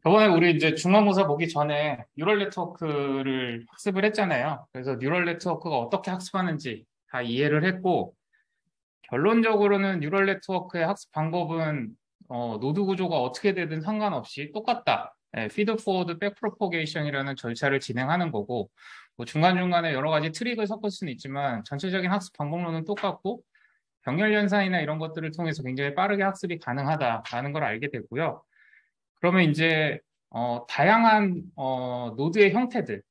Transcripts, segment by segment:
저번에 우리 이제 중간고사 보기 전에 뉴럴 네트워크를 학습을 했잖아요. 그래서 뉴럴 네트워크가 어떻게 학습하는지 다 이해를 했고, 결론적으로는 뉴럴 네트워크의 학습 방법은 노드 구조가 어떻게 되든 상관없이 똑같다. 피드 포워드 백 프로포게이션이라는 절차를 진행하는 거고, 뭐 중간중간에 여러 가지 트릭을 섞을 수는 있지만 전체적인 학습 방법론은 똑같고, 병렬 연산이나 이런 것들을 통해서 굉장히 빠르게 학습이 가능하다라는 걸 알게 되고요. 그러면 이제 다양한 노드의 형태들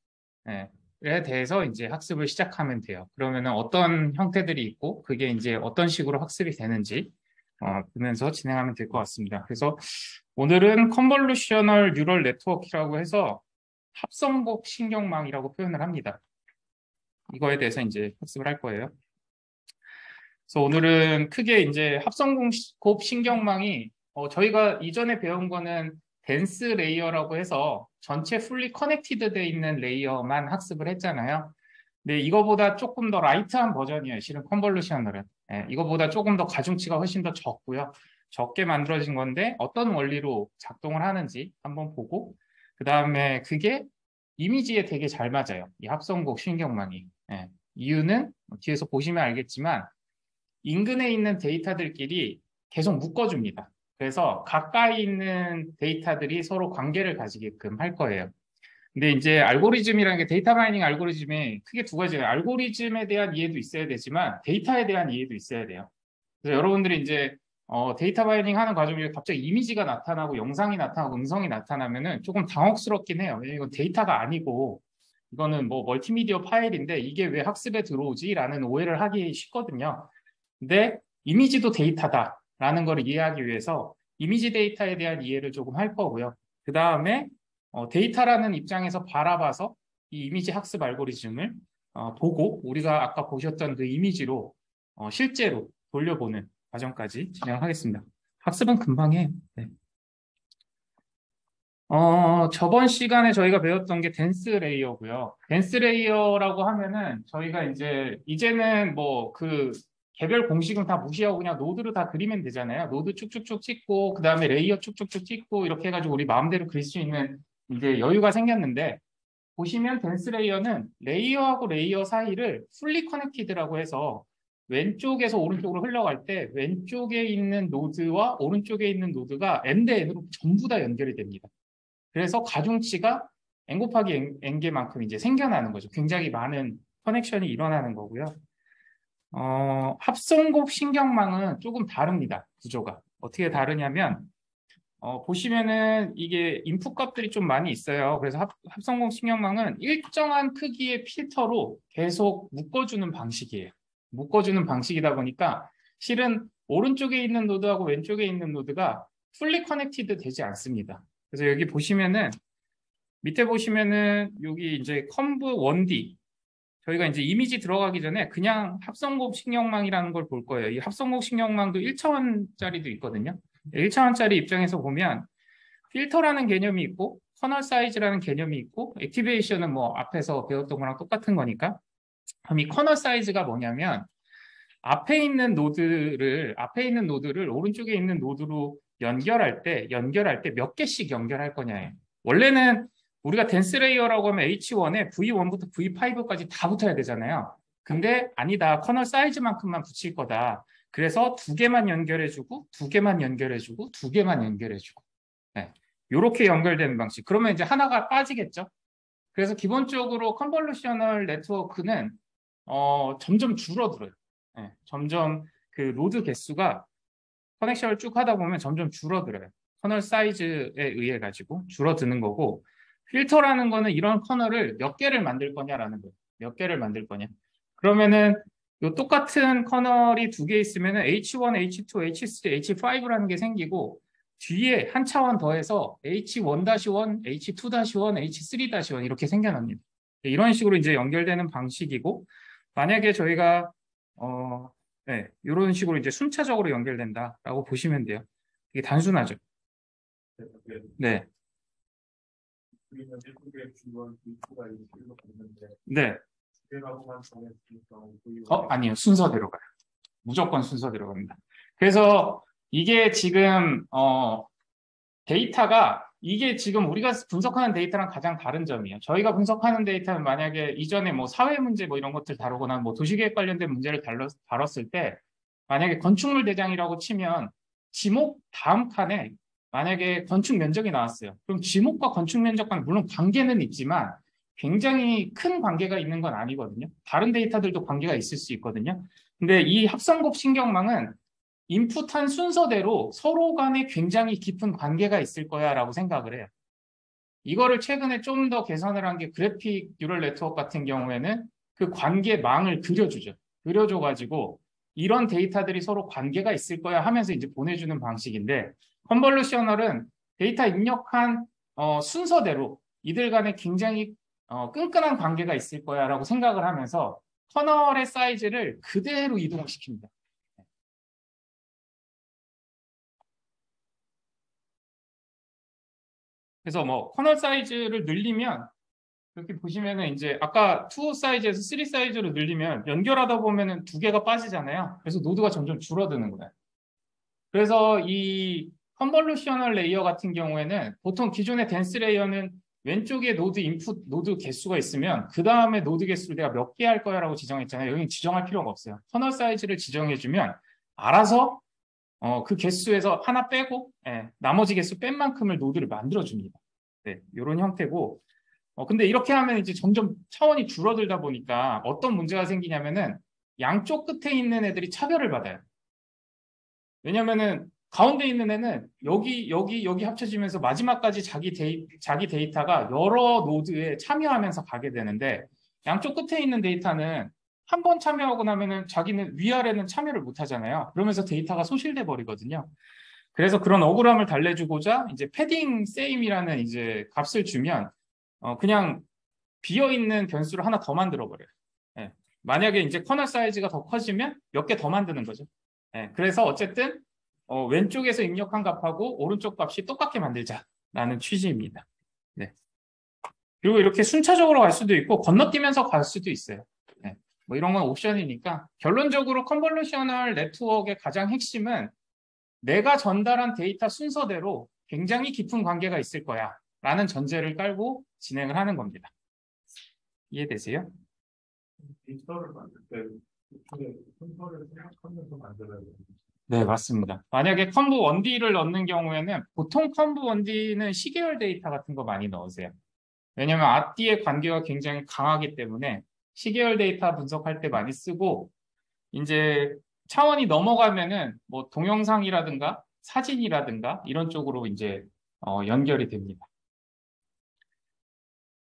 에 대해서 이제 학습을 시작하면 돼요. 그러면은 어떤 형태들이 있고 그게 이제 어떤 식으로 학습이 되는지 보면서 진행하면 될 것 같습니다. 그래서 오늘은 컨볼루셔널 뉴럴 네트워크라고 해서 합성곡 신경망이라고 표현을 합니다. 이거에 대해서 이제 학습을 할 거예요. 그래서 오늘은 크게 이제 합성곡 신경망이 저희가 이전에 배운 거는 덴스 레이어라고 해서 전체 풀리 커넥티드 돼 있는 레이어만 학습을 했잖아요. 근데 이거보다 조금 더 라이트한 버전이에요. 실은 컨볼루셔널은. 이거보다 조금 더 가중치가 훨씬 더 적고요. 적게 만들어진 건데 어떤 원리로 작동을 하는지 한번 보고 그 다음에 그게 이미지에 되게 잘 맞아요. 이 합성곡 신경망이. 이유는 뒤에서 보시면 알겠지만 인근에 있는 데이터들끼리 계속 묶어줍니다. 그래서 가까이 있는 데이터들이 서로 관계를 가지게끔 할 거예요. 근데 이제 알고리즘이라는 게 데이터 마이닝 알고리즘이 크게 두 가지예요. 알고리즘에 대한 이해도 있어야 되지만 데이터에 대한 이해도 있어야 돼요. 그래서 여러분들이 이제 데이터 마이닝 하는 과정 중에 갑자기 이미지가 나타나고 영상이 나타나고 음성이 나타나면은 조금 당혹스럽긴 해요. 왜냐면 이건 데이터가 아니고 이거는 뭐 멀티미디어 파일인데 이게 왜 학습에 들어오지? 라는 오해를 하기 쉽거든요. 근데 이미지도 데이터다라는 걸 이해하기 위해서 이미지 데이터에 대한 이해를 조금 할 거고요. 그 다음에 데이터라는 입장에서 바라봐서 이 이미지 학습 알고리즘을 보고 우리가 아까 보셨던 그 이미지로 실제로 돌려보는 과정까지 진행하겠습니다. 학습은 금방 해요. 네. 저번 시간에 저희가 배웠던 게 댄스 레이어고요. 댄스 레이어라고 하면은 저희가 이제는 뭐 그 개별 공식은 다 무시하고 그냥 노드로 다 그리면 되잖아요. 노드 쭉쭉쭉 찍고 그 다음에 레이어 쭉쭉쭉 찍고 이렇게 해가지고 우리 마음대로 그릴 수 있는 이제 여유가 생겼는데 보시면 댄스 레이어는 레이어하고 레이어 사이를 풀리 커넥티드라고 해서 왼쪽에서 오른쪽으로 흘러갈 때 왼쪽에 있는 노드와 오른쪽에 있는 노드가 n 대 n으로 전부 다 연결이 됩니다. 그래서 가중치가 n 곱하기 n개만큼 이제 생겨나는 거죠. 굉장히 많은 커넥션이 일어나는 거고요. 합성곡 신경망은 조금 다릅니다. 구조가. 어떻게 다르냐면 보시면은 이게 인풋 값들이 좀 많이 있어요. 그래서 합성곡 신경망은 일정한 크기의 필터로 계속 묶어주는 방식이에요. 묶어주는 방식이다 보니까 실은 오른쪽에 있는 노드하고 왼쪽에 있는 노드가 풀리 커넥티드 되지 않습니다. 그래서 여기 보시면은 밑에 보시면은 여기 이제 컴브 1D 저희가 이제 이미지 들어가기 전에 그냥 합성곡 신경망이라는 걸 볼 거예요. 이 합성곡 신경망도 1차원짜리도 있거든요. 1차원짜리 입장에서 보면 필터라는 개념이 있고 커널 사이즈라는 개념이 있고 액티베이션은 뭐 앞에서 배웠던 거랑 똑같은 거니까 그럼 이 커널 사이즈가 뭐냐면 앞에 있는 노드를 오른쪽에 있는 노드로 연결할 때 몇 개씩 연결할 거냐예요. 원래는 우리가 댄스 레이어라고 하면 H1에 V1부터 V5까지 다 붙어야 되잖아요. 근데 아니다. 커널 사이즈만큼만 붙일 거다. 그래서 두 개만 연결해주고, 두 개만 연결해주고, 두 개만 연결해주고. 네. 이렇게 연결되는 방식. 그러면 이제 하나가 빠지겠죠. 그래서 기본적으로 컨볼루셔널 네트워크는 점점 줄어들어요. 점점 그 노드 개수가 커넥션을 쭉 하다 보면 점점 줄어들어요. 커널 사이즈에 의해 가지고 줄어드는 거고 필터라는 거는 이런 커널을 몇 개를 만들 거냐라는 거예요. 몇 개를 만들 거냐. 그러면은 요 똑같은 커널이 두 개 있으면은 H1, H2, H3, H5라는 게 생기고 뒤에 한 차원 더해서 H1-1, H2-1, H3-1 이렇게 생겨납니다. 이런 식으로 이제 연결되는 방식이고 만약에 저희가 이런 식으로 이제 순차적으로 연결된다라고 보시면 돼요. 이게 단순하죠. 네, 네. 아니요. 순서대로 가요. 무조건 순서대로 갑니다. 그래서 이게 지금 데이터가 이게 지금 우리가 분석하는 데이터랑 가장 다른 점이에요. 저희가 분석하는 데이터는 만약에 이전에 뭐 사회 문제 뭐 이런 것들 다루거나 뭐 도시계획 관련된 문제를 다뤘을 때 만약에 건축물 대장이라고 치면 지목 다음 칸에 만약에 건축 면적이 나왔어요. 그럼 지목과 건축 면적과는 물론 관계는 있지만 굉장히 큰 관계가 있는 건 아니거든요. 다른 데이터들도 관계가 있을 수 있거든요. 근데 이 합성곱 신경망은 인풋한 순서대로 서로 간에 굉장히 깊은 관계가 있을 거야라고 생각을 해요. 이거를 최근에 좀 더 개선을 한 게 그래픽 뉴럴 네트워크 같은 경우에는 그 관계망을 그려주죠. 그려줘가지고 이런 데이터들이 서로 관계가 있을 거야 하면서 이제 보내주는 방식인데 컨볼루셔널은 데이터 입력한 순서대로 이들 간에 굉장히 끈끈한 관계가 있을 거야라고 생각을 하면서 커널의 사이즈를 그대로 이동시킵니다. 그래서 뭐 커널 사이즈를 늘리면 이렇게 보시면은 이제 아까 2 사이즈에서 3 사이즈로 늘리면 연결하다 보면은 두 개가 빠지잖아요. 그래서 노드가 점점 줄어드는 거예요. 그래서 이 컨볼루셔널 레이어 같은 경우에는 보통 기존의 덴스 레이어는 왼쪽에 노드 인풋 노드 개수가 있으면 그 다음에 노드 개수를 내가 몇 개 할 거야라고 지정했잖아요. 여기는 지정할 필요가 없어요. 커널 사이즈를 지정해주면 알아서 그 개수에서 하나 빼고 나머지 개수 뺀 만큼을 노드를 만들어줍니다. 네, 이런 형태고 근데 이렇게 하면 이제 점점 차원이 줄어들다 보니까 어떤 문제가 생기냐면은 양쪽 끝에 있는 애들이 차별을 받아요. 왜냐면은 가운데 있는 애는 여기 합쳐지면서 마지막까지 자기 데이터가 여러 노드에 참여하면서 가게 되는데 양쪽 끝에 있는 데이터는 한 번 참여하고 나면은 자기는 위아래는 참여를 못 하잖아요. 그러면서 데이터가 소실돼 버리거든요. 그래서 그런 억울함을 달래주고자 이제 패딩 세임이라는 이제 값을 주면 그냥 비어 있는 변수를 하나 더 만들어 버려요. 예. 만약에 이제 커널 사이즈가 더 커지면 몇 개 더 만드는 거죠. 예. 그래서 어쨌든 왼쪽에서 입력한 값하고 오른쪽 값이 똑같게 만들자라는 취지입니다. 네. 그리고 이렇게 순차적으로 갈 수도 있고 건너뛰면서 갈 수도 있어요. 네. 뭐 이런 건 옵션이니까 결론적으로 컨볼루셔널 네트워크의 가장 핵심은 내가 전달한 데이터 순서대로 굉장히 깊은 관계가 있을 거야 라는 전제를 깔고 진행을 하는 겁니다. 이해되세요? 데이터를 만들 때 순서를 생각하면서 만들어야 돼요. 네, 맞습니다. 만약에 컨브 1D를 넣는 경우에는 보통 컨브 1D는 시계열 데이터 같은 거 많이 넣으세요. 왜냐하면 앞뒤의 관계가 굉장히 강하기 때문에 시계열 데이터 분석할 때 많이 쓰고 이제 차원이 넘어가면은 뭐 동영상이라든가 사진이라든가 이런 쪽으로 이제 연결이 됩니다.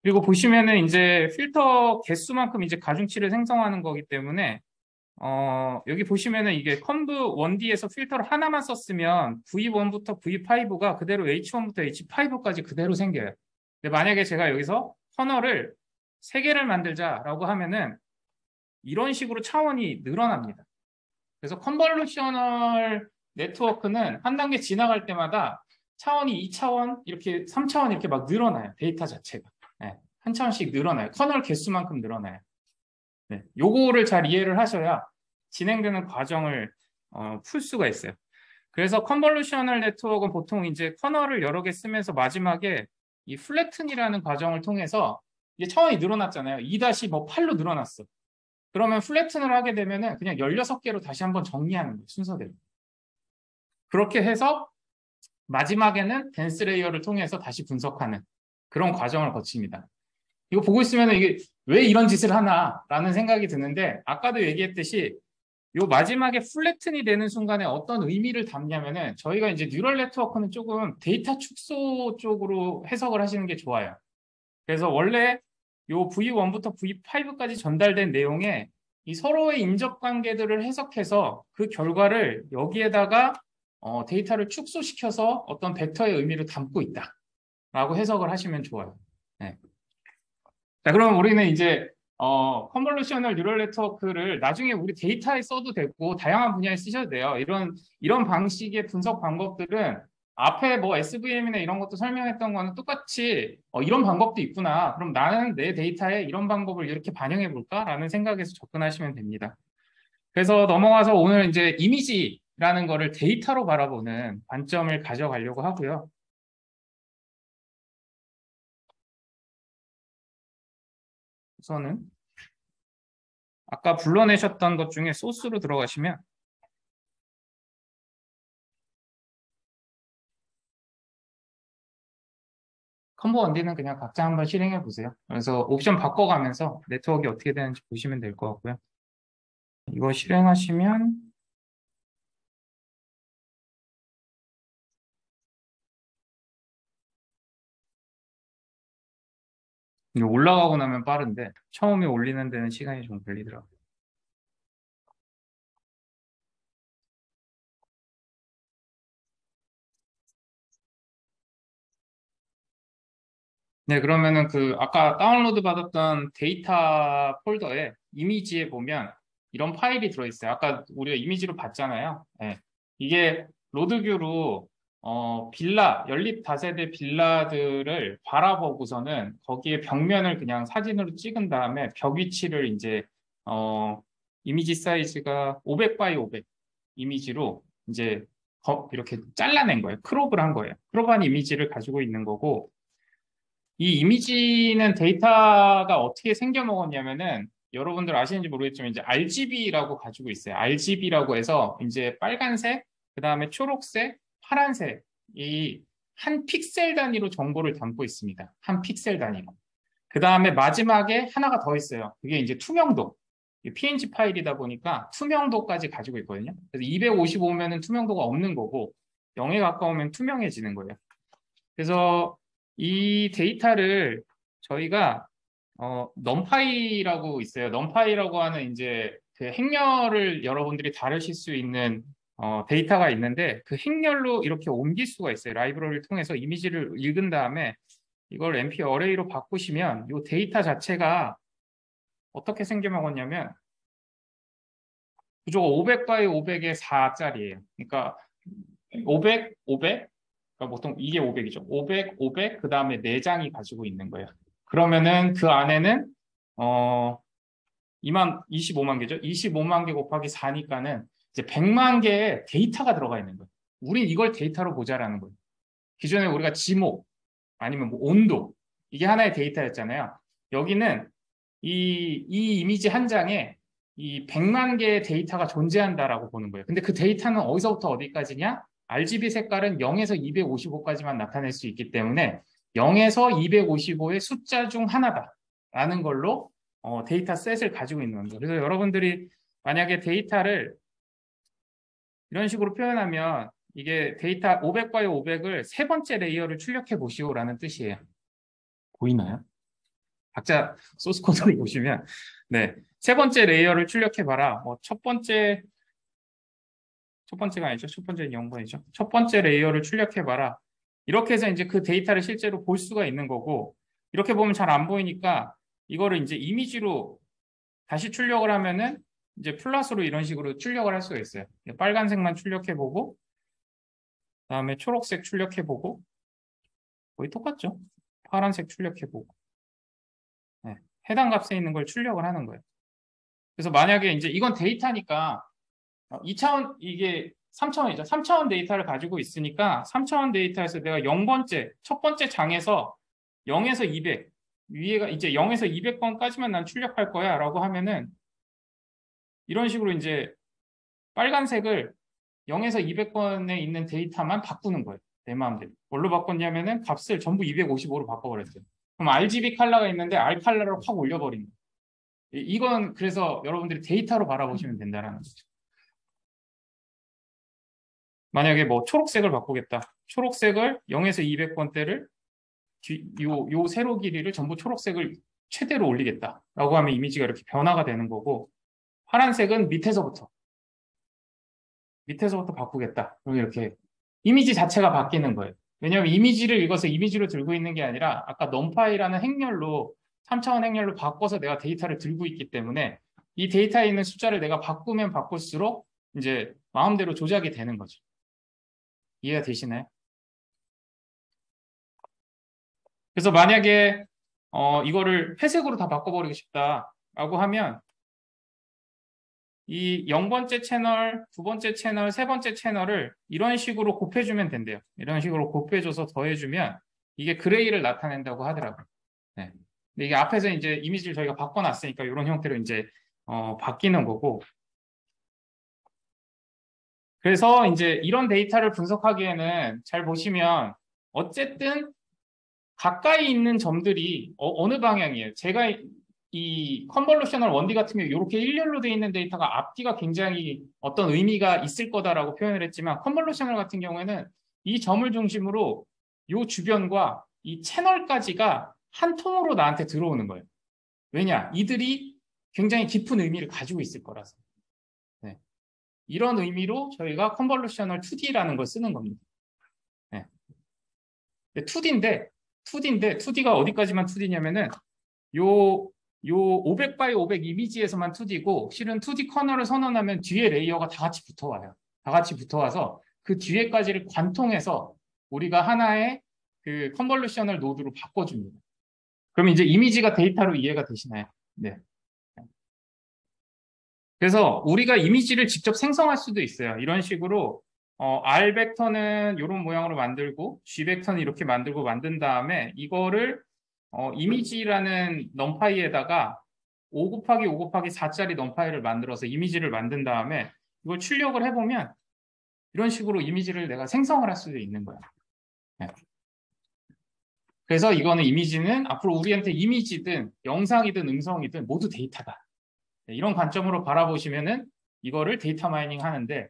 그리고 보시면은 이제 필터 개수만큼 이제 가중치를 생성하는 거기 때문에 여기 보시면은 이게 컨브 1D에서 필터를 하나만 썼으면 V1부터 V5가 그대로 H1부터 H5까지 그대로 생겨요. 근데 만약에 제가 여기서 커널을 3개를 만들자라고 하면은 이런 식으로 차원이 늘어납니다. 그래서 컨볼루셔널 네트워크는 한 단계 지나갈 때마다 차원이 2차원, 이렇게 3차원 이렇게 막 늘어나요. 데이터 자체가. 네, 한 차원씩 늘어나요. 커널 개수만큼 늘어나요. 네, 요거를 잘 이해를 하셔야 진행되는 과정을 풀 수가 있어요. 그래서 컨볼루셔널 네트워크는 보통 이제 커널을 여러 개 쓰면서 마지막에 이 플래튼이라는 과정을 통해서 이게 차원이 늘어났잖아요. 2-8로 늘어났어. 그러면 플래튼을 하게 되면은 그냥 16개로 다시 한번 정리하는 거예요. 순서대로. 그렇게 해서 마지막에는 덴스 레이어를 통해서 다시 분석하는 그런 과정을 거칩니다. 이거 보고 있으면 이게 왜 이런 짓을 하나라는 생각이 드는데 아까도 얘기했듯이 요 마지막에 플래튼이 되는 순간에 어떤 의미를 담냐면은 저희가 이제 뉴럴 네트워크는 조금 데이터 축소 쪽으로 해석을 하시는 게 좋아요. 그래서 원래 요 V1부터 V5까지 전달된 내용에 이 서로의 인접 관계들을 해석해서 그 결과를 여기에다가 데이터를 축소시켜서 어떤 벡터의 의미를 담고 있다라고 해석을 하시면 좋아요. 네. 자, 그럼 우리는 이제 컨볼루셔널 뉴럴 네트워크를 나중에 우리 데이터에 써도 되고 다양한 분야에 쓰셔도 돼요. 이런 방식의 분석 방법들은 앞에 뭐 SVM이나 이런 것도 설명했던 거는 똑같이 이런 방법도 있구나. 그럼 나는 내 데이터에 이런 방법을 이렇게 반영해 볼까라는 생각에서 접근하시면 됩니다. 그래서 넘어가서 오늘 이제 이미지라는 거를 데이터로 바라보는 관점을 가져가려고 하고요. 우선은 아까 불러내셨던 것 중에 소스로 들어가시면 컴보 원디는 그냥 각자 한번 실행해 보세요. 그래서 옵션 바꿔가면서 네트워크가 어떻게 되는지 보시면 될 것 같고요. 이거 실행하시면 이거 올라가고 나면 빠른데 처음에 올리는 데는 시간이 좀 걸리더라고요. 네, 그러면은 그 아까 다운로드 받았던 데이터 폴더에 이미지에 보면 이런 파일이 들어있어요. 아까 우리가 이미지로 봤잖아요. 네. 이게 로드뷰로 빌라, 연립 다세대 빌라들을 바라보고서는 거기에 벽면을 그냥 사진으로 찍은 다음에 벽 위치를 이제 어, 이미지 사이즈가 500 바이 500 이미지로 이제 이렇게 잘라낸 거예요. 크롭을 한 거예요. 크롭한 이미지를 가지고 있는 거고 이 이미지는 데이터가 어떻게 생겨 먹었냐면은 여러분들 아시는지 모르겠지만 이제 RGB라고 가지고 있어요. RGB라고 해서 이제 빨간색, 그 다음에 초록색, 파란색 이 한 픽셀 단위로 정보를 담고 있습니다. 한 픽셀 단위로. 그 다음에 마지막에 하나가 더 있어요. 그게 이제 투명도. PNG 파일이다 보니까 투명도까지 가지고 있거든요. 그래서 255면은 투명도가 없는 거고 0에 가까우면 투명해지는 거예요. 그래서 이 데이터를 저희가 넘파이라고 있어요. 넘파이라고 하는 이제 그 행렬을 여러분들이 다루실 수 있는 데이터가 있는데 그 행렬로 이렇게 옮길 수가 있어요. 라이브러리를 통해서 이미지를 읽은 다음에 이걸 MP 어레이로 바꾸시면 이 데이터 자체가 어떻게 생겨먹었냐면 구조가 500 바이 500의 4짜리예요. 그러니까 500, 500, 그러니까 보통 이게 500이죠. 500, 500, 그 다음에 4장이 가지고 있는 거예요. 그러면은 그 안에는 25만 개죠. 25만 개 곱하기 4니까는 이제 100만 개의 데이터가 들어가 있는 거예요. 우린 이걸 데이터로 보자라는 거예요. 기존에 우리가 지목 아니면 뭐 온도 이게 하나의 데이터였잖아요. 여기는 이 이미지 한 장에 이 100만 개의 데이터가 존재한다라고 보는 거예요. 근데 그 데이터는 어디서부터 어디까지냐? RGB 색깔은 0에서 255까지만 나타낼 수 있기 때문에 0에서 255의 숫자 중 하나다라는 걸로 데이터 셋을 가지고 있는 겁니다. 그래서 여러분들이 만약에 데이터를 이런 식으로 표현하면 이게 데이터 500바이 500을 세 번째 레이어를 출력해 보시오라는 뜻이에요. 보이나요? 각자 소스 코드를 보시면 네, 세 번째 레이어를 출력해 봐라. 첫 번째가 아니죠. 첫 번째는 0번이죠. 첫 번째 레이어를 출력해 봐라. 이렇게 해서 이제 그 데이터를 실제로 볼 수가 있는 거고 이렇게 보면 잘 안 보이니까 이거를 이제 이미지로 다시 출력을 하면은 이제 플러스로 이런 식으로 출력을 할 수가 있어요. 빨간색만 출력해 보고 그다음에 초록색 출력해 보고 거의 똑같죠. 파란색 출력해 보고 네, 해당 값에 있는 걸 출력을 하는 거예요. 그래서 만약에 이제 이건 데이터니까 2차원 이게 3차원이죠. 3차원 데이터를 가지고 있으니까 3차원 데이터에서 내가 0번째 첫 번째 장에서 0에서 200 위에가 이제 0에서 200번까지만 난 출력할 거야 라고 하면은 이런 식으로 이제 빨간색을 0에서 200번에 있는 데이터만 바꾸는 거예요. 내 마음대로. 뭘로 바꿨냐면은 값을 전부 255로 바꿔버렸어요. 그럼 RGB 컬러가 있는데 R 컬러를 확 올려버린 거예요. 이건 그래서 여러분들이 데이터로 바라보시면 된다는 거죠. 만약에 뭐 초록색을 바꾸겠다. 초록색을 0에서 200번대를 요 세로 길이를 전부 초록색을 최대로 올리겠다. 라고 하면 이미지가 이렇게 변화가 되는 거고 파란색은 밑에서부터 바꾸겠다. 그럼 이렇게 이미지 자체가 바뀌는 거예요. 왜냐하면 이미지를 읽어서 이미지로 들고 있는 게 아니라 아까 넘파이라는 행렬로 3차원 행렬로 바꿔서 내가 데이터를 들고 있기 때문에 이 데이터에 있는 숫자를 내가 바꾸면 바꿀수록 이제 마음대로 조작이 되는 거죠. 이해가 되시나요? 그래서 만약에 이거를 회색으로 다 바꿔버리고 싶다라고 하면 이 0번째 채널, 두 번째 채널, 세 번째 채널을 이런 식으로 곱해주면 된대요. 이런 식으로 곱해줘서 더해주면 이게 그레이를 나타낸다고 하더라고요. 네. 근데 이게 앞에서 이제 이미지를 저희가 바꿔놨으니까 이런 형태로 이제 바뀌는 거고. 그래서 이제 이런 데이터를 분석하기에는 잘 보시면 어쨌든 가까이 있는 점들이 어느 방향이에요. 제가 이 컨볼루셔널 1D 같은 경우 이렇게 일렬로 되어 있는 데이터가 앞뒤가 굉장히 어떤 의미가 있을 거다라고 표현을 했지만 컨볼루셔널 같은 경우에는 이 점을 중심으로 이 주변과 이 채널까지가 한 통으로 나한테 들어오는 거예요. 왜냐? 이들이 굉장히 깊은 의미를 가지고 있을 거라서. 네. 이런 의미로 저희가 컨볼루셔널 2D라는 걸 쓰는 겁니다. 네. 2D인데 2D가 어디까지만 2D냐면은 요 500 바이 500 이미지에서만 2D고 실은 2D 커널을 선언하면 뒤에 레이어가 다 같이 붙어와요. 다 같이 붙어와서 그 뒤에까지를 관통해서 우리가 하나의 그 컨볼루셔널 노드로 바꿔줍니다. 그럼 이제 이미지가 데이터로 이해가 되시나요? 네. 그래서 우리가 이미지를 직접 생성할 수도 있어요. 이런 식으로 R 벡터는 이런 모양으로 만들고 G 벡터는 이렇게 만들고 만든 다음에 이거를 이미지라는 넘파이에다가 5 곱하기 5 곱하기 4짜리 넘파이를 만들어서 이미지를 만든 다음에 이걸 출력을 해보면 이런 식으로 이미지를 내가 생성을 할 수도 있는 거야. 네. 그래서 이거는 이미지는 앞으로 우리한테 이미지든 영상이든 음성이든 모두 데이터다. 네, 이런 관점으로 바라보시면은 이거를 데이터 마이닝 하는데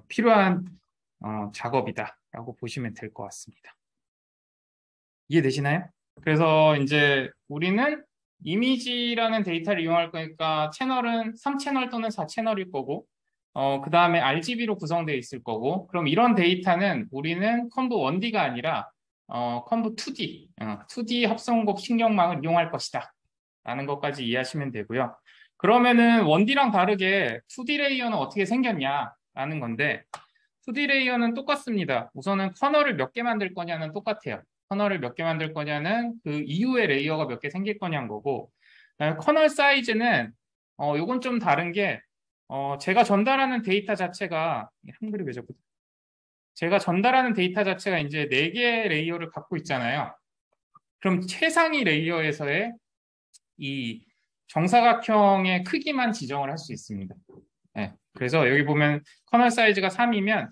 필요한 작업이다라고 보시면 될 것 같습니다. 이해되시나요? 그래서 이제 우리는 이미지라는 데이터를 이용할 거니까 채널은 3채널 또는 4채널일 거고 그 다음에 RGB로 구성되어 있을 거고 그럼 이런 데이터는 우리는 컴브 1D가 아니라 컴브 2D, 2D 합성곡 신경망을 이용할 것이다 라는 것까지 이해하시면 되고요. 그러면은 1D랑 다르게 2D 레이어는 어떻게 생겼냐라는 건데 2D 레이어는 똑같습니다. 우선은 커널을 몇 개 만들 거냐는 똑같아요. 커널을 몇 개 만들 거냐는 그 이후에 레이어가 몇 개 생길 거냐는 거고 커널 사이즈는 요건 좀 다른 게 제가 전달하는 데이터 자체가 한글이 왜 자꾸 제가 전달하는 데이터 자체가 이제 4개 레이어를 갖고 있잖아요. 그럼 최상위 레이어에서의 이 정사각형의 크기만 지정을 할 수 있습니다. 네, 그래서 여기 보면 커널 사이즈가 3이면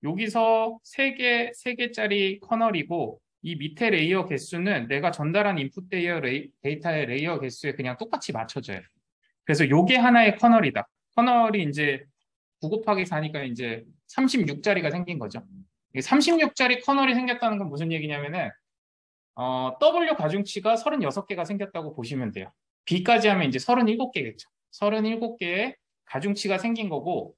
여기서 3개짜리 커널이고 이 밑에 레이어 개수는 내가 전달한 인풋 데이터의 레이어 개수에 그냥 똑같이 맞춰져요. 그래서 요게 하나의 커널이다. 커널이 이제 9 곱하기 4니까 이제 36짜리가 생긴 거죠. 36짜리 커널이 생겼다는 건 무슨 얘기냐면은 W 가중치가 36개가 생겼다고 보시면 돼요. B까지 하면 이제 37개겠죠. 37개의 가중치가 생긴 거고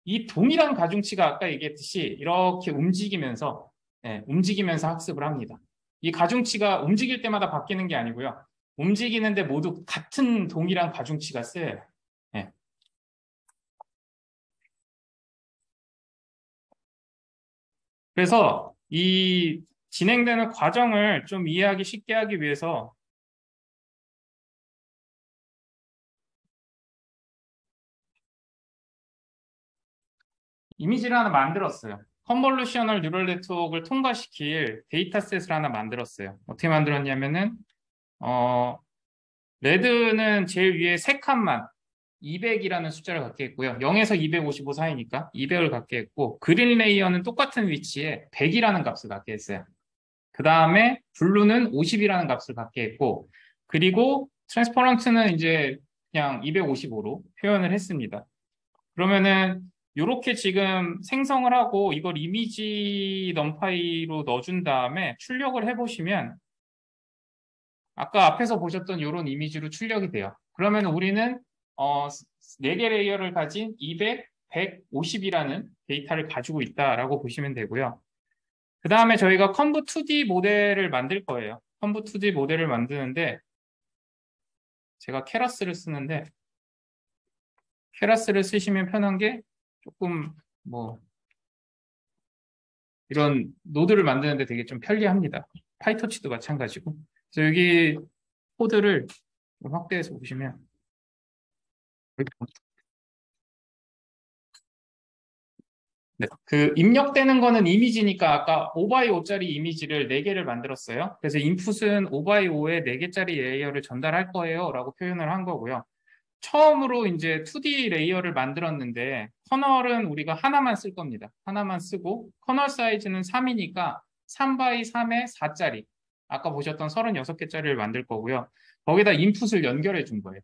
이 동일한 가중치가 아까 얘기했듯이 이렇게 움직이면서 학습을 합니다. 이 가중치가 움직일 때마다 바뀌는 게 아니고요. 움직이는데 모두 같은 동일한 가중치가 쓰여요. 네. 그래서 이 진행되는 과정을 좀 이해하기 쉽게 하기 위해서 이미지를 하나 만들었어요. 컨볼루셔널 뉴럴 네트워크를 통과시킬 데이터셋을 하나 만들었어요. 어떻게 만들었냐면은 레드는 제일 위에 3칸만 200이라는 숫자를 갖게 했고요. 0에서 255 사이니까 200을 갖게 했고 그린 레이어는 똑같은 위치에 100이라는 값을 갖게 했어요. 그 다음에 블루는 50이라는 값을 갖게 했고 그리고 트랜스퍼런트는 이제 그냥 255로 표현을 했습니다. 그러면은 이렇게 지금 생성을 하고 이걸 이미지 넘파이로 넣어준 다음에 출력을 해보시면 아까 앞에서 보셨던 이런 이미지로 출력이 돼요. 그러면 우리는 4개 레이어를 가진 200, 150이라는 데이터를 가지고 있다라고 보시면 되고요. 그 다음에 저희가 컨브 2D 모델을 만들 거예요. 컨브 2D 모델을 만드는데 제가 케라스를 쓰는데 케라스를 쓰시면 편한 게 조금 뭐 이런 노드를 만드는데 되게 좀 편리합니다. 파이터치도 마찬가지고. 그래서 여기 코드를 좀 확대해서 보시면 네. 그 입력되는 거는 이미지니까 아까 5x5짜리 이미지를 4개를 만들었어요. 그래서 인풋은 5x5에 4개짜리 레이어를 전달할 거예요 라고 표현을 한 거고요. 처음으로 이제 2D 레이어를 만들었는데 커널은 우리가 하나만 쓸 겁니다. 하나만 쓰고 커널 사이즈는 3이니까 3x3에 4짜리 아까 보셨던 36개짜리를 만들 거고요. 거기다 인풋을 연결해 준 거예요.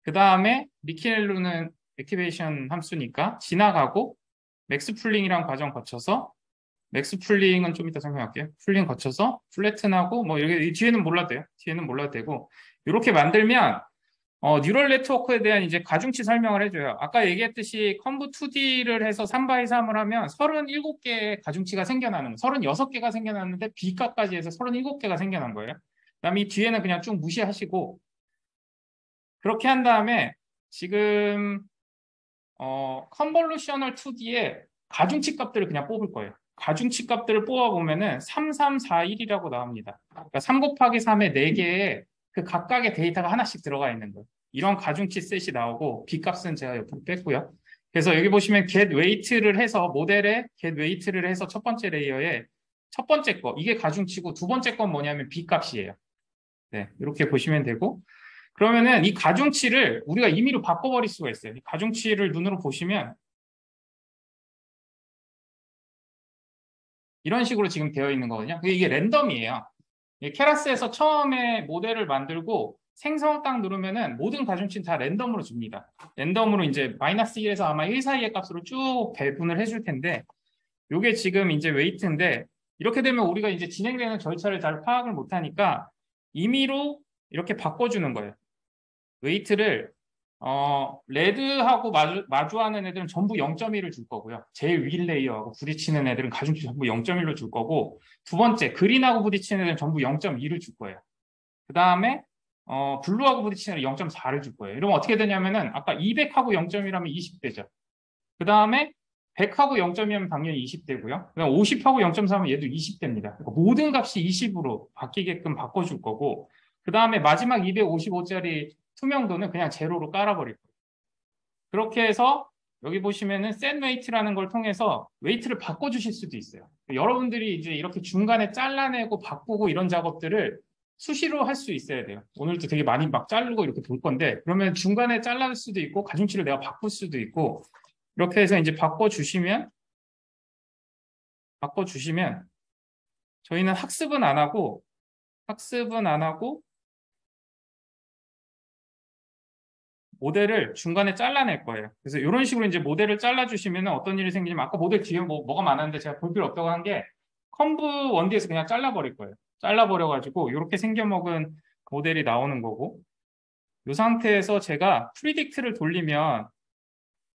그 다음에 미케렐로는 액티베이션 함수니까 지나가고 맥스 풀링이란 과정 거쳐서 맥스 풀링은 좀 이따 설명할게요. 풀링 거쳐서 플래튼하고 뭐 여기 뒤에는 몰라도 돼요. 뒤에는 몰라도 되고 이렇게 만들면 뉴럴 네트워크에 대한 이제 가중치 설명을 해줘요. 아까 얘기했듯이 컴브 2D를 해서 3x3을 하면 37개의 가중치가 생겨나는 거예요. 36개가 생겨났는데 B값까지 해서 37개가 생겨난 거예요. 그다음에 이 뒤에는 그냥 쭉 무시하시고 그렇게 한 다음에 지금 컨볼루셔널 2D에 가중치 값들을 그냥 뽑을 거예요. 가중치 값들을 뽑아보면은 3341이라고 나옵니다. 그러니까 3 곱하기 3의 4개의 그 각각의 데이터가 하나씩 들어가 있는 거예요. 이런 가중치 셋이 나오고 B값은 제가 옆으로 뺐고요. 그래서 여기 보시면 get weight를 해서 모델에 get weight를 해서 첫 번째 레이어에 첫 번째 거 이게 가중치고 두 번째 건 뭐냐면 B값이에요. 네, 이렇게 보시면 되고 그러면은 이 가중치를 우리가 임의로 바꿔버릴 수가 있어요. 이 가중치를 눈으로 보시면 이런 식으로 지금 되어 있는 거거든요. 이게 랜덤이에요. 케라스에서 처음에 모델을 만들고 생성 딱 누르면은 모든 가중치는 다 랜덤으로 줍니다. 랜덤으로 이제 마이너스 1에서 아마 1 사이의 값으로 쭉 배분을 해줄 텐데 이게 지금 이제 웨이트인데 이렇게 되면 우리가 이제 진행되는 절차를 잘 파악을 못하니까 임의로 이렇게 바꿔주는 거예요. 웨이트를 레드하고 마주하는 애들은 전부 0.1을 줄 거고요. 제일 위 레이어하고 부딪히는 애들은 가중치 전부 0.1로 줄 거고 두 번째 그린하고 부딪히는 애들은 전부 0.2를 줄 거예요. 그 다음에 블루하고 부딪히는 애들은 0.4를 줄 거예요. 이러면 어떻게 되냐면은 아까 200하고 0.1하면 20대죠. 그 다음에 100하고 0.2하면 당연히 20대고요. 그다음 50하고 0.4하면 얘도 20대입니다. 그러니까 모든 값이 20으로 바뀌게끔 바꿔줄 거고 그 다음에 마지막 255짜리 투명도는 그냥 제로로 깔아버릴 거예요. 그렇게 해서 여기 보시면은 set weight라는 걸 통해서 웨이트를 바꿔주실 수도 있어요. 여러분들이 이제 이렇게 중간에 잘라내고 바꾸고 이런 작업들을 수시로 할 수 있어야 돼요. 오늘도 되게 많이 막 자르고 이렇게 볼 건데 그러면 중간에 잘라낼 수도 있고 가중치를 내가 바꿀 수도 있고 이렇게 해서 이제 바꿔주시면 저희는 학습은 안 하고 모델을 중간에 잘라낼 거예요. 그래서 이런 식으로 이제 모델을 잘라주시면 어떤 일이 생기냐면 아까 모델 뒤에 뭐가 많았는데 제가 볼 필요 없다고 한 게 컴브 1D에서 그냥 잘라버릴 거예요. 잘라버려가지고 이렇게 생겨먹은 모델이 나오는 거고 이 상태에서 제가 프리딕트를 돌리면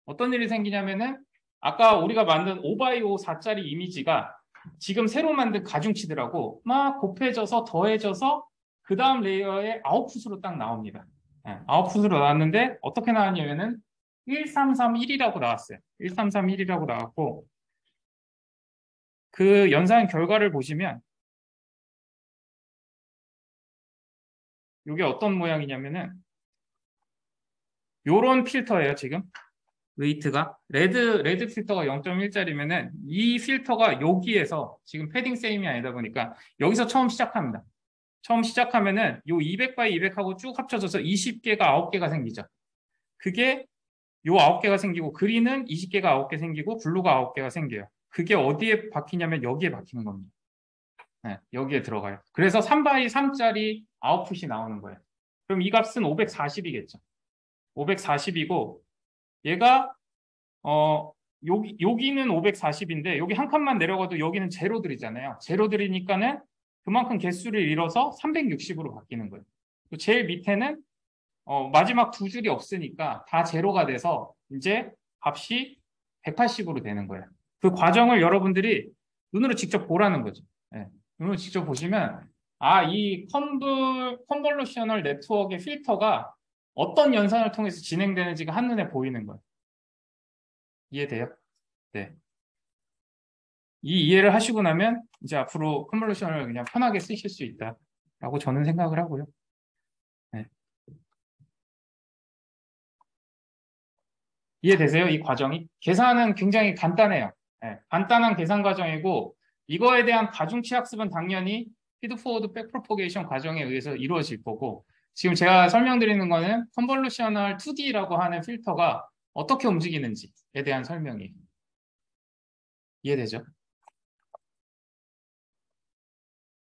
어떤 일이 생기냐면은 아까 우리가 만든 5x5 4짜리 이미지가 지금 새로 만든 가중치들하고 막 곱해져서 더해져서 그 다음 레이어의 아웃풋으로 딱 나옵니다. 네, 아웃풋으로 나왔는데 어떻게 나왔냐면은 1331이라고 나왔어요. 1331이라고 나왔고 그 연산 결과를 보시면 이게 어떤 모양이냐면은 요런 필터예요, 지금. 웨이트가 레드 필터가 0.1짜리면은 이 필터가 여기에서 지금 패딩 세임이 아니다 보니까 여기서 처음 시작합니다. 처음 시작하면은 요 200 by 200하고 쭉 합쳐져서 20개가 9개가 생기죠. 그게 요 9개가 생기고 그린은 20개가 9개 생기고 블루가 9개가 생겨요. 그게 어디에 박히냐면 여기에 박히는 겁니다. 네, 여기에 들어가요. 그래서 3 by 3짜리 아웃풋이 나오는 거예요. 그럼 이 값은 540이겠죠. 540이고 얘가 여기는 540인데 여기 한 칸만 내려가도 여기는 제로들이잖아요. 제로들이니까는 그만큼 개수를 잃어서 360으로 바뀌는 거예요. 제일 밑에는 마지막 두 줄이 없으니까 다 제로가 돼서 이제 값이 180으로 되는 거예요. 그 과정을 여러분들이 눈으로 직접 보라는 거죠. 네. 눈으로 직접 보시면 이 컨볼루셔널 네트워크의 필터가 어떤 연산을 통해서 진행되는지가 한눈에 보이는 거예요. 이해돼요? 네. 이 이해를 하시고 나면 이제 앞으로 컨볼루션을 그냥 편하게 쓰실 수 있다라고 저는 생각을 하고요. 네. 이해되세요? 이 과정이? 계산은 굉장히 간단해요. 예, 간단한 계산 과정이고 이거에 대한 가중치 학습은 당연히 피드포워드 백프로포게이션 과정에 의해서 이루어질 거고 지금 제가 설명드리는 거는 컨볼루셔널 2D라고 하는 필터가 어떻게 움직이는지에 대한 설명이에요. 이해되죠?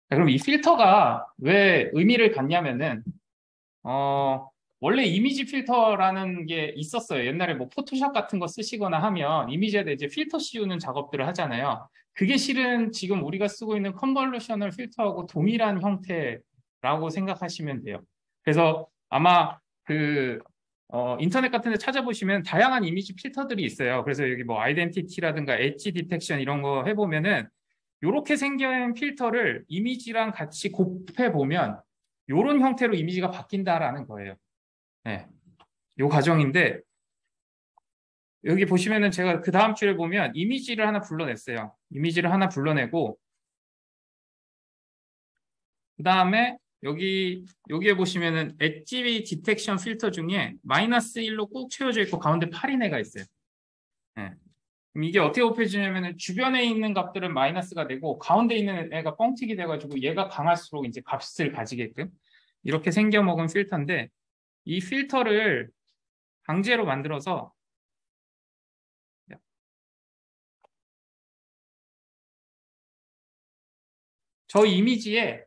그럼 이 필터가 왜 의미를 갖냐면은 원래 이미지 필터라는 게 있었어요. 옛날에 뭐 포토샵 같은 거 쓰시거나 하면 이미지에다 이제 필터 씌우는 작업들을 하잖아요. 그게 실은 지금 우리가 쓰고 있는 컨볼루셔널 필터하고 동일한 형태라고 생각하시면 돼요. 그래서 아마 인터넷 같은 데 찾아보시면 다양한 이미지 필터들이 있어요. 그래서 여기 뭐 아이덴티티라든가 엣지 디텍션 이런 거 해보면은 이렇게 생긴 필터를 이미지랑 같이 곱해보면 이런 형태로 이미지가 바뀐다라는 거예요. 네, 요 과정인데 여기 보시면은 제가 그 다음 줄에 보면 이미지를 하나 불러냈어요. 이미지를 하나 불러내고 그 다음에 여기에 보시면은 엣지 디텍션 필터 중에 -1로 꼭 채워져 있고 가운데 8인 애가 있어요. 네. 그럼 이게 어떻게 곱해지냐면은 주변에 있는 값들은 마이너스가 되고 가운데 있는 애가 뻥튀기 돼가지고 얘가 강할수록 이제 값을 가지게끔 이렇게 생겨먹은 필터인데 이 필터를 강제로 만들어서 저 이미지에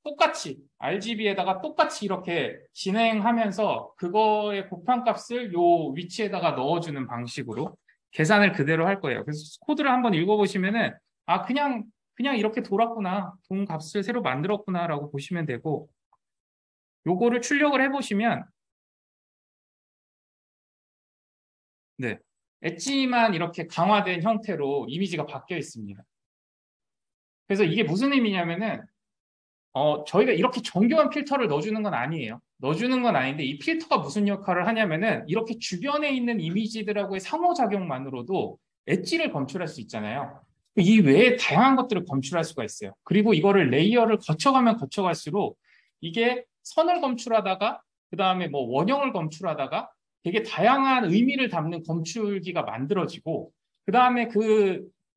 똑같이 RGB에다가 똑같이 이렇게 진행하면서 그거의 곱한값을 요 위치에다가 넣어주는 방식으로 계산을 그대로 할 거예요. 그래서 코드를 한번 읽어보시면은 아 그냥 이렇게 돌았구나, 동 값을 새로 만들었구나라고 보시면 되고 요거를 출력을 해보시면 네 엣지만 이렇게 강화된 형태로 이미지가 바뀌어 있습니다. 그래서 이게 무슨 의미냐면은 저희가 이렇게 정교한 필터를 넣어주는 건 아니에요. 넣어주는 건 아닌데 이 필터가 무슨 역할을 하냐면은 이렇게 주변에 있는 이미지들하고의 상호작용만으로도 엣지를 검출할 수 있잖아요. 이 외에 다양한 것들을 검출할 수가 있어요. 그리고 이거를 레이어를 거쳐가면 거쳐갈수록 이게 선을 검출하다가 그 다음에 뭐 원형을 검출하다가 되게 다양한 의미를 담는 검출기가 만들어지고 그 다음에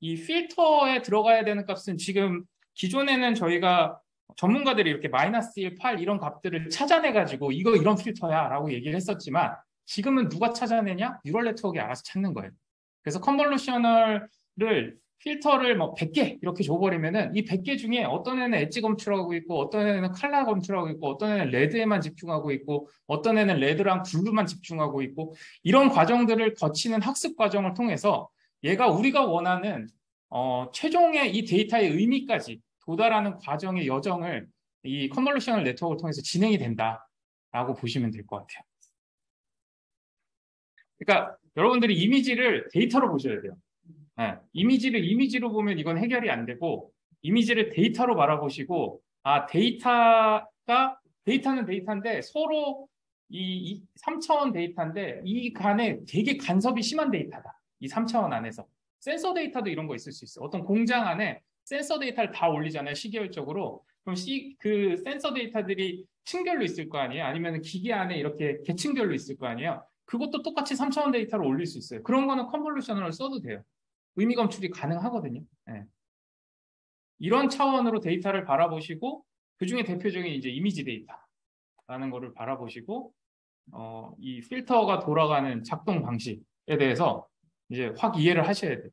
이 필터에 들어가야 되는 값은 지금 기존에는 저희가 전문가들이 이렇게 -1, 8 이런 값들을 찾아내가지고 이거 이런 필터야 라고 얘기를 했었지만 지금은 누가 찾아내냐? 뉴럴 네트워크가 알아서 찾는 거예요. 그래서 컨볼루셔널을 필터를 뭐 100개 이렇게 줘버리면은 이 100개 중에 어떤 애는 엣지 검출하고 있고 어떤 애는 칼라 검출하고 있고 어떤 애는 레드에만 집중하고 있고 어떤 애는 레드랑 블루만 집중하고 있고 이런 과정들을 거치는 학습 과정을 통해서 얘가 우리가 원하는 최종의 이 데이터의 의미까지 도달하는 과정의 여정을 이 컨볼루셔널 네트워크를 통해서 진행이 된다라고 보시면 될 것 같아요. 그러니까 여러분들이 이미지를 데이터로 보셔야 돼요. 네, 이미지를 이미지로 보면 이건 해결이 안 되고 이미지를 데이터로 바라보시고 데이터는 데이터인데 서로 이 3차원 데이터인데 이 간에 되게 간섭이 심한 데이터다. 이 3차원 안에서. 센서 데이터도 이런 거 있을 수 있어요. 어떤 공장 안에 센서 데이터를 다 올리잖아요. 시계열적으로. 그럼 그 센서 데이터들이 층별로 있을 거 아니에요? 아니면 기계 안에 이렇게 계층별로 있을 거 아니에요? 그것도 똑같이 3차원 데이터를 올릴 수 있어요. 그런 거는 컨볼루셔널을 써도 돼요. 의미 검출이 가능하거든요. 네. 이런 차원으로 데이터를 바라보시고 그중에 대표적인 이제 이미지 데이터라는 거를 바라보시고 이 필터가 돌아가는 작동 방식에 대해서 이제 확 이해를 하셔야 돼요.